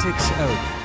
Tactics Ogre.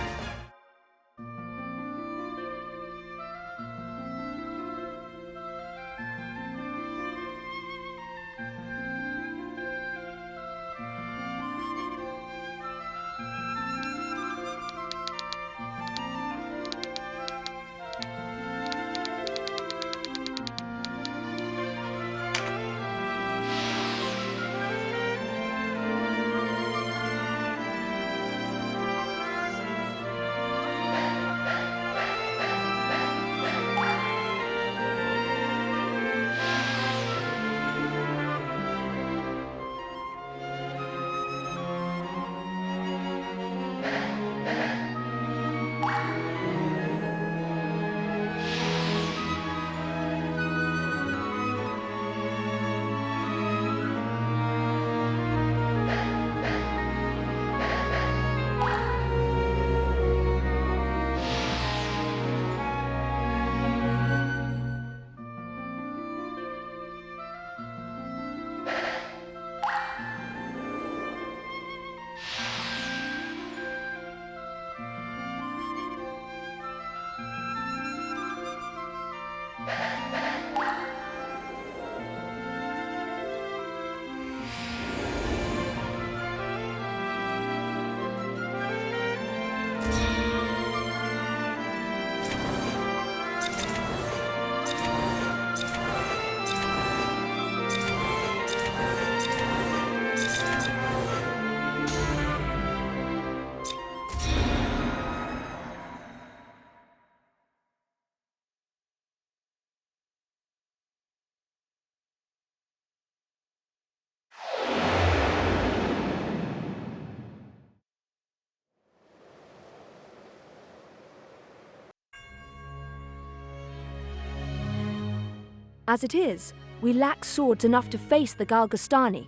As it is, we lack swords enough to face the Galgastani.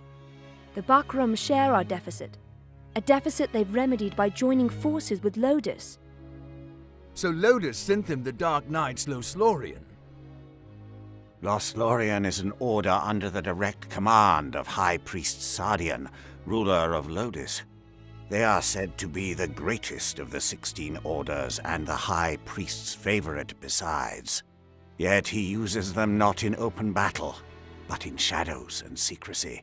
The Bakram share our deficit, a deficit they've remedied by joining forces with Lodis. So Lodis sent them the Dark Knight's Loslorian. Loslorian is an order under the direct command of High Priest Sardian, ruler of Lodis. They are said to be the greatest of the 16 orders and the High Priest's favorite besides. Yet he uses them not in open battle, but in shadows and secrecy.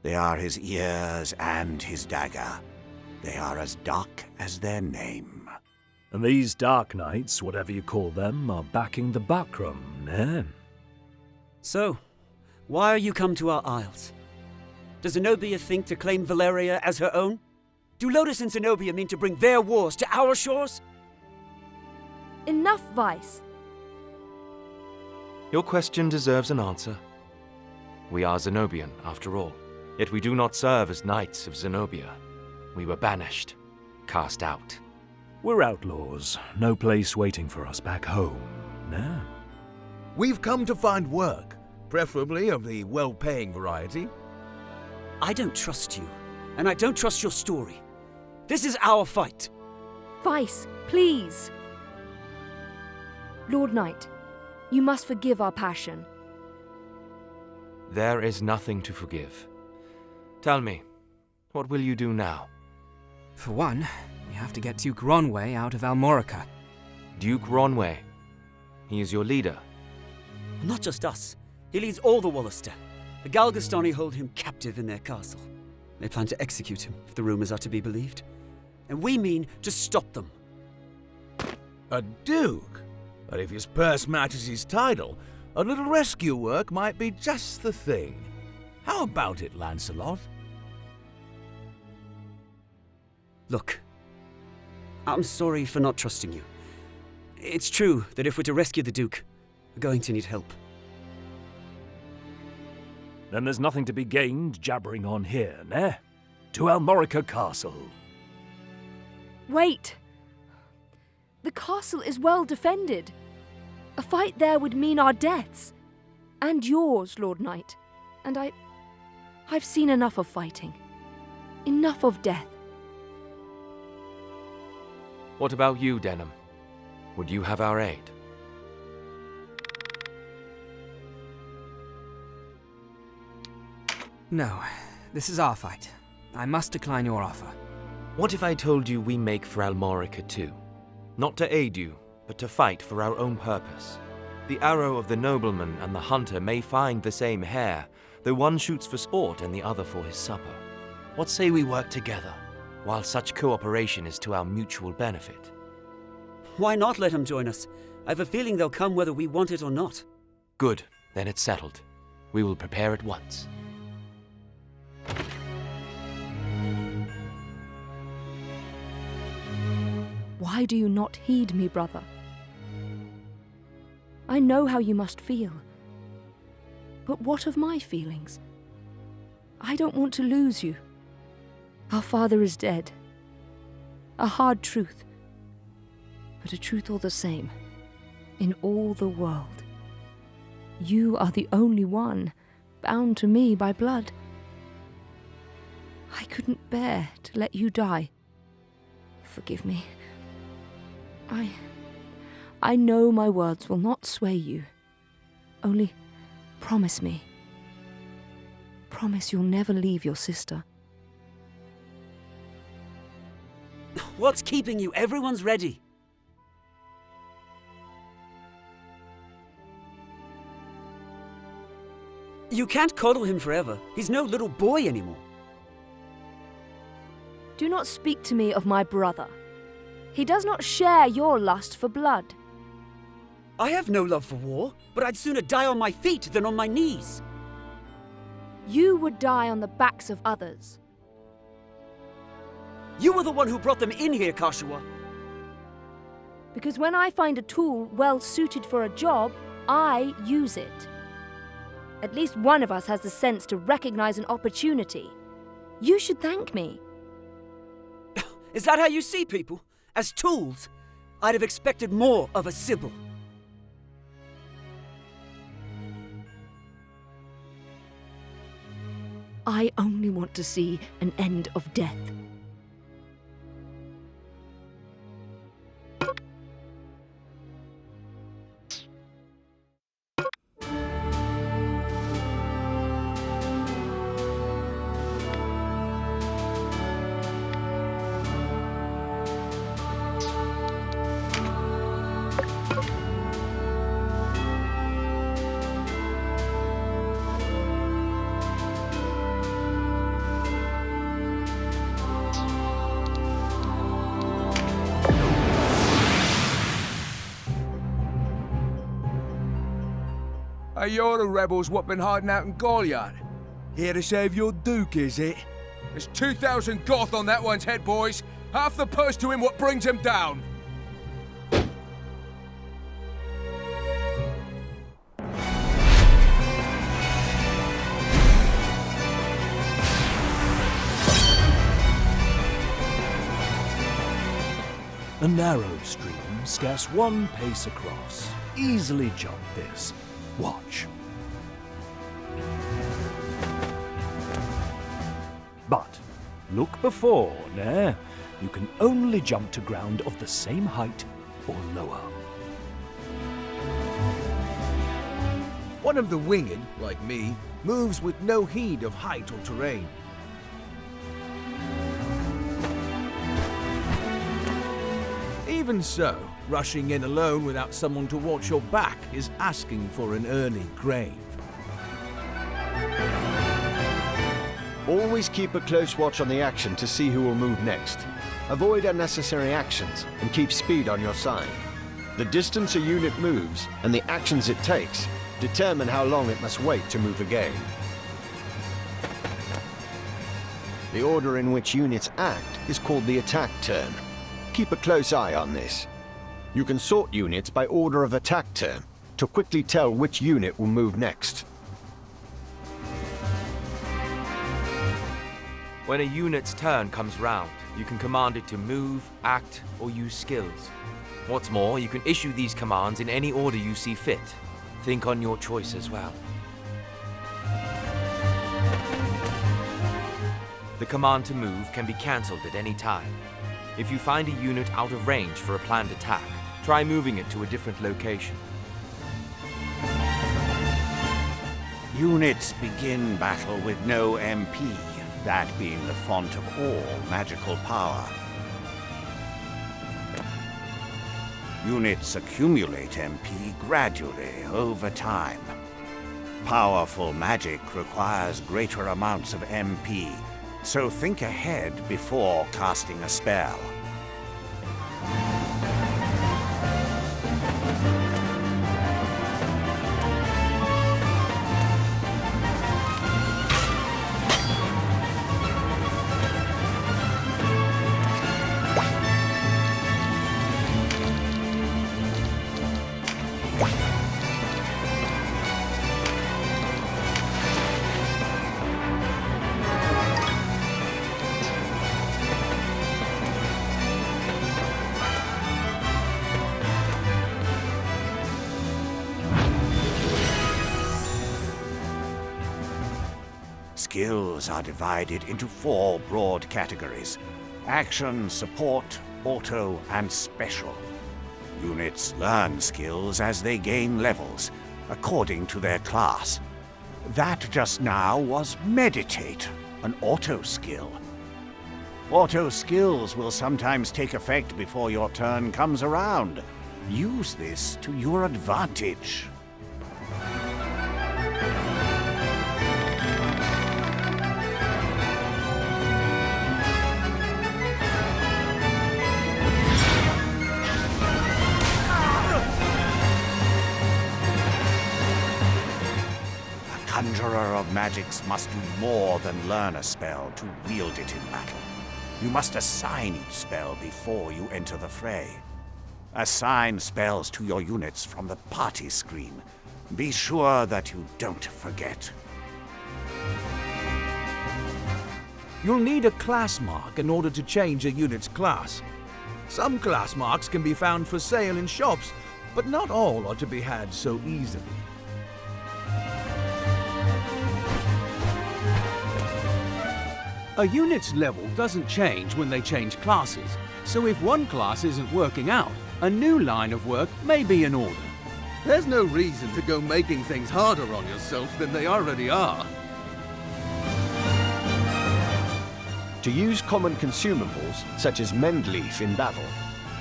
They are his ears and his dagger. They are as dark as their name. And these Dark Knights, whatever you call them, are backing the Bakram, eh? So, why are you come to our isles? Does Zenobia think to claim Valeria as her own? Do Lodis and Zenobia mean to bring their wars to our shores? Enough, Vice. Your question deserves an answer. We are Zenobian, after all. Yet we do not serve as knights of Zenobia. We were banished, cast out. We're outlaws. No place waiting for us back home, nah? We've come to find work, preferably of the well-paying variety. I don't trust you, and I don't trust your story. This is our fight. Vice, please. Lord Knight, you must forgive our passion. There is nothing to forgive. Tell me, what will you do now? For one, we have to get Duke Ronway out of Almorica. Duke Ronway. He is your leader. Not just us. He leads all the Wallister. The Galgastani hold him captive in their castle. They plan to execute him, if the rumors are to be believed. And we mean to stop them. A duke? But if his purse matches his title, a little rescue work might be just the thing. How about it, Lancelot? Look, I'm sorry for not trusting you. It's true that if we're to rescue the Duke, we're going to need help. Then there's nothing to be gained jabbering on here, nah? To Almorica Castle. Wait! The castle is well defended. A fight there would mean our deaths. And yours, Lord Knight. And I've seen enough of fighting. Enough of death. What about you, Denham? Would you have our aid? No, this is our fight. I must decline your offer. What if I told you we make for Almorica too? Not to aid you, but to fight for our own purpose. The arrow of the nobleman and the hunter may find the same hare, though one shoots for sport and the other for his supper. What say we work together, while such cooperation is to our mutual benefit? Why not let him join us? I have a feeling they'll come whether we want it or not. Good, then it's settled. We will prepare at once. Why do you not heed me, brother? I know how you must feel. But what of my feelings? I don't want to lose you. Our father is dead. A hard truth, but a truth all the same, in all the world. You are the only one bound to me by blood. I couldn't bear to let you die. Forgive me. I know my words will not sway you. Only promise me. Promise you'll never leave your sister. What's keeping you? Everyone's ready. You can't coddle him forever. He's no little boy anymore. Do not speak to me of my brother. He does not share your lust for blood. I have no love for war, but I'd sooner die on my feet than on my knees. You would die on the backs of others. You were the one who brought them in here, Kashua. Because when I find a tool well suited for a job, I use it. At least one of us has the sense to recognize an opportunity. You should thank me. Is that how you see people? As tools? I'd have expected more of a Sybil. I only want to see an end of death. Hey, you're the rebels what been hiding out in Goliard. Here to save your Duke, is it? There's 2,000 Goth on that one's head, boys. Half the purse to him what brings him down. A narrow stream, scarce one pace across. Easily jump this. Watch. But look before, ne? You can only jump to ground of the same height or lower. One of the winged, like me, moves with no heed of height or terrain. Even so, rushing in alone without someone to watch your back is asking for an early grave. Always keep a close watch on the action to see who will move next. Avoid unnecessary actions and keep speed on your side. The distance a unit moves and the actions it takes determine how long it must wait to move again. The order in which units act is called the attack turn. Keep a close eye on this. You can sort units by order of attack turn to quickly tell which unit will move next. When a unit's turn comes round, you can command it to move, act, or use skills. What's more, you can issue these commands in any order you see fit. Think on your choice as well. The command to move can be cancelled at any time. If you find a unit out of range for a planned attack, try moving it to a different location. Units begin battle with no MP. that being the font of all magical power. Units accumulate MP gradually over time. Powerful magic requires greater amounts of MP, so think ahead before casting a spell. Skills are divided into 4 broad categories: action, support, auto, and special. Units learn skills as they gain levels, according to their class. That just now was meditate, an auto skill. Auto skills will sometimes take effect before your turn comes around. Use this to your advantage. Conjurer of magics must do more than learn a spell to wield it in battle. You must assign each spell before you enter the fray. Assign spells to your units from the party screen. Be sure that you don't forget. You'll need a class mark in order to change a unit's class. Some class marks can be found for sale in shops, but not all are to be had so easily. A unit's level doesn't change when they change classes, so if one class isn't working out, a new line of work may be in order. There's no reason to go making things harder on yourself than they already are. To use common consumables, such as Mend Leaf in battle,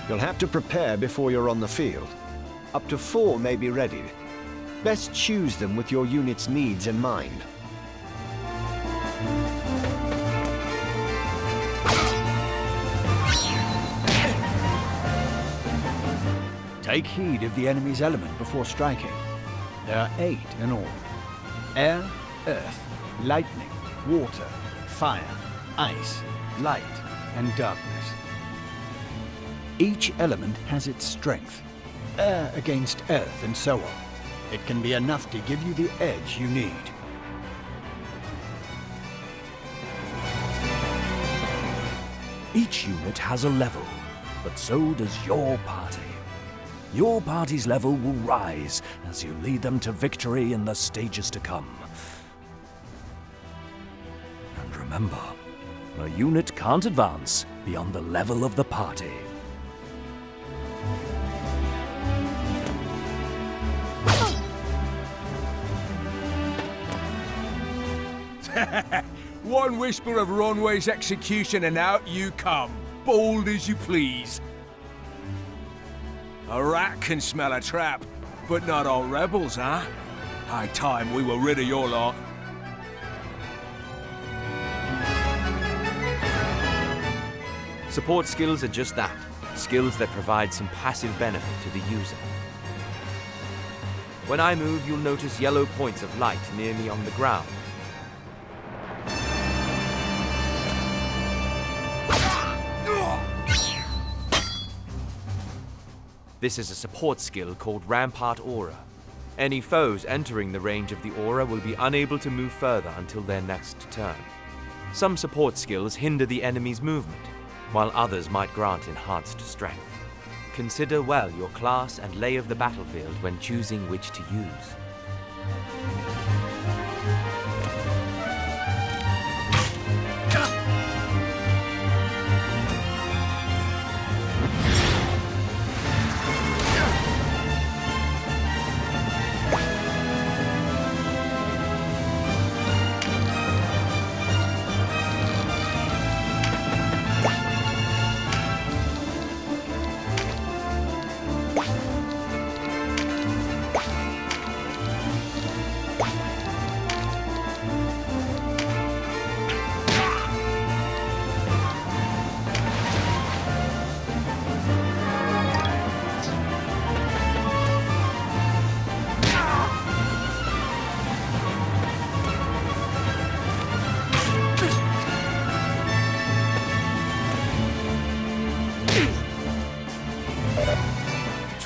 you'll have to prepare before you're on the field. Up to 4 may be ready. Best choose them with your unit's needs in mind. Take heed of the enemy's element before striking. There are 8 in all: air, earth, lightning, water, fire, ice, light, and darkness. Each element has its strength. Air against earth, and so on. It can be enough to give you the edge you need. Each unit has a level, but so does your party. Your party's level will rise as you lead them to victory in the stages to come. And remember, a unit can't advance beyond the level of the party. One whisper of Ronway's execution and out you come, bold as you please. A rat can smell a trap, but not all rebels, huh? High time we were rid of your lot. Support skills are just that, skills that provide some passive benefit to the user. When I move, you'll notice yellow points of light near me on the ground. This is a support skill called Rampart Aura. Any foes entering the range of the aura will be unable to move further until their next turn. Some support skills hinder the enemy's movement, while others might grant enhanced strength. Consider well your class and lay of the battlefield when choosing which to use.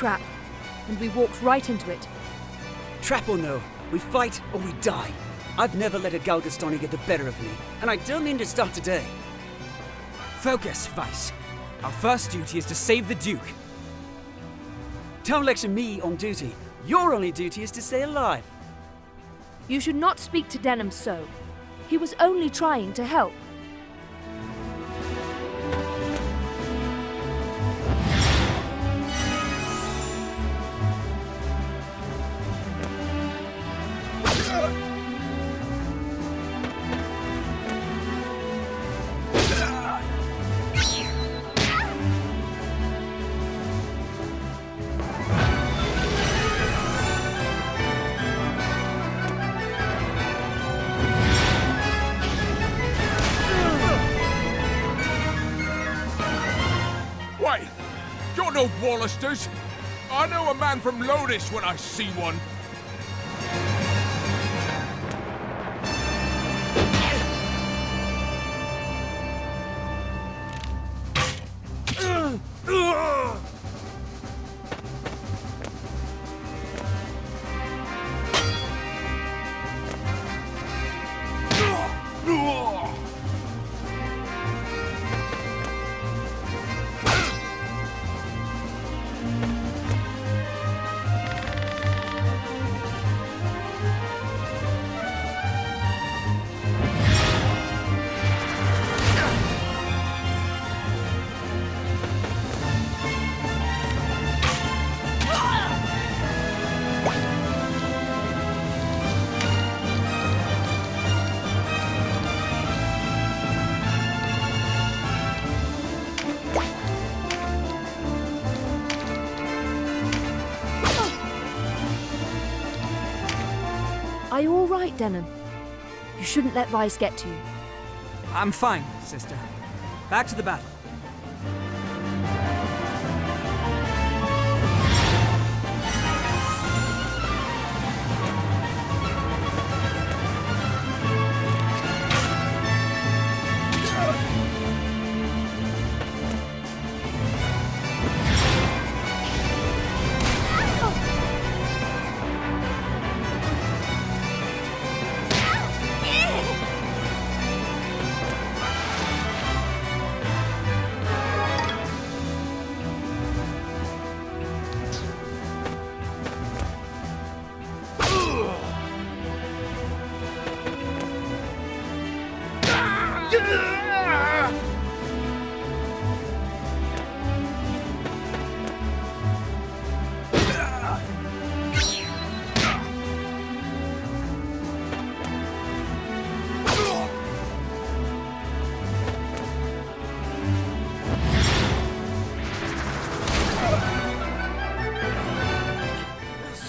trap, and we walked right into it. Trap or no, we fight or we die. I've never let a Galgastani get the better of me, and I don't mean to start today. Focus, Vice. Our first duty is to save the Duke. Don't lecture me on duty. Your only duty is to stay alive. You should not speak to Denham so. He was only trying to help. Wait! You're no Wallisters! I know a man from Lodis when I see one. Are you all right, Denham? You shouldn't let Vice get to you. I'm fine, sister. Back to the battle.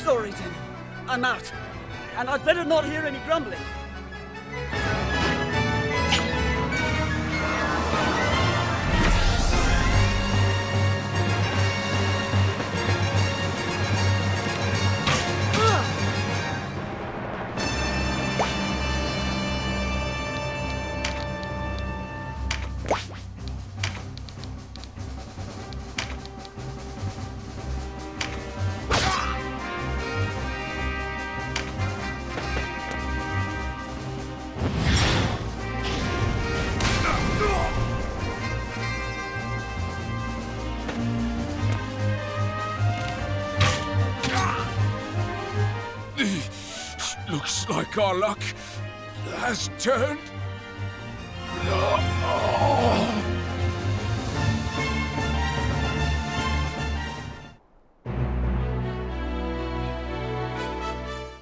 Sorry, Denham. I'm out. And I'd better not hear any grumbling. Looks like our luck has turned.